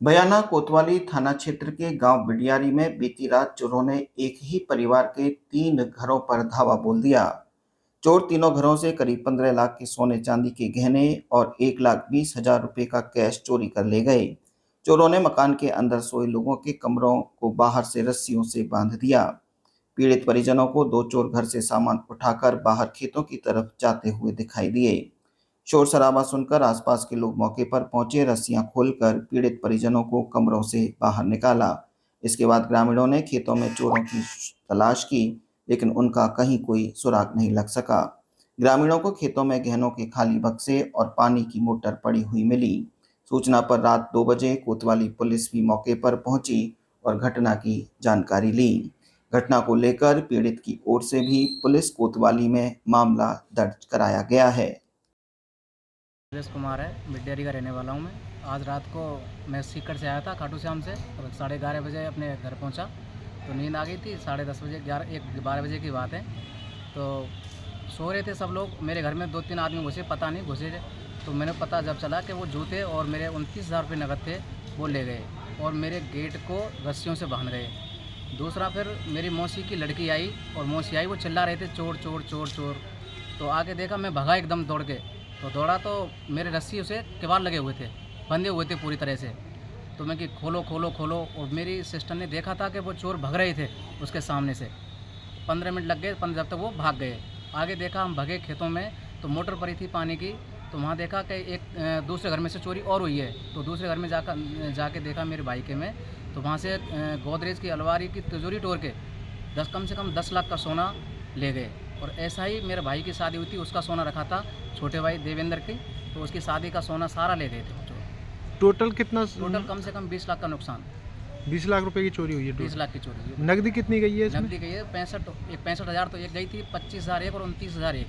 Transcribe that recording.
बयाना कोतवाली थाना क्षेत्र के गांव बिडियारी में बीती रात चोरों ने एक ही परिवार के 3 घरों पर धावा बोल दिया। चोर तीनों घरों से करीब 15 लाख के सोने चांदी के गहने और 1,20,000 रुपए का कैश चोरी कर ले गए। चोरों ने मकान के अंदर सोए लोगों के कमरों को बाहर से रस्सियों से बांध दिया। पीड़ित परिजनों को 2 चोर घर से सामान उठाकर बाहर खेतों की तरफ जाते हुए दिखाई दिए। शोर शराबा सुनकर आसपास के लोग मौके पर पहुंचे, रस्सियां खोलकर पीड़ित परिजनों को कमरों से बाहर निकाला। इसके बाद ग्रामीणों ने खेतों में चोरों की तलाश की, लेकिन उनका कहीं कोई सुराग नहीं लग सका। ग्रामीणों को खेतों में गहनों के खाली बक्से और पानी की मोटर पड़ी हुई मिली। सूचना पर रात 2 बजे कोतवाली पुलिस भी मौके पर पहुंची और घटना की जानकारी ली। घटना को लेकर पीड़ित की ओर से भी पुलिस कोतवाली में मामला दर्ज कराया गया है। सुरेश कुमार है, बिडियारी का रहने वाला हूँ मैं। आज रात को मैं सीकर से आया था खाटू श्याम से, और 11:30 बजे अपने घर पहुँचा तो नींद आ गई थी। 10:30 बजे 12 बजे की बात है। तो सो रहे थे सब लोग। मेरे घर में 2-3 आदमी घुसे, पता नहीं घुसे थे। तो मैंने पता जब चला कि वो जूते और मेरे 29,000 रुपये नकद थे वो ले गए और मेरे गेट को रस्सियों से बांध गए। दूसरा, फिर मेरी मौसी की लड़की आई और मौसी आई, वो चिल्ला रहे थे चोर चोर चोर चोर। तो आगे देखा, मैं भगा एकदम दौड़ के। तो दौड़ा तो मेरे रस्सी उसे किवाड़ लगे हुए थे, बंधे हुए थे पूरी तरह से। तो मैं कि खोलो खोलो खोलो, और मेरी सिस्टर ने देखा था कि वो चोर भाग रहे थे उसके सामने से। 15 मिनट लग गए, जब तक वो भाग गए। आगे देखा, हम भगे खेतों में तो मोटर पड़ी थी पानी की। तो वहाँ देखा कि एक दूसरे घर में से चोरी और हुई है। तो दूसरे घर में जाके देखा मेरे भाई के में, तो वहाँ से गोदरेज की अलमारी की तिजोरी तोड़ के कम से कम 10 लाख का सोना ले गए। और ऐसा ही मेरे भाई की शादी हुई थी, उसका सोना रखा था छोटे भाई देवेंद्र की, तो उसकी शादी का सोना सारा ले गए थे वो चोर। टोटल कितना? टोटल कम से कम 20 लाख का नुकसान। 20 लाख रुपए की चोरी हुई है। 20 लाख की चोरी। नकदी कितनी गई है इसमें? नकदी गई है 65 हज़ार तो एक गई थी, 25,000 एक और 29,000 एक।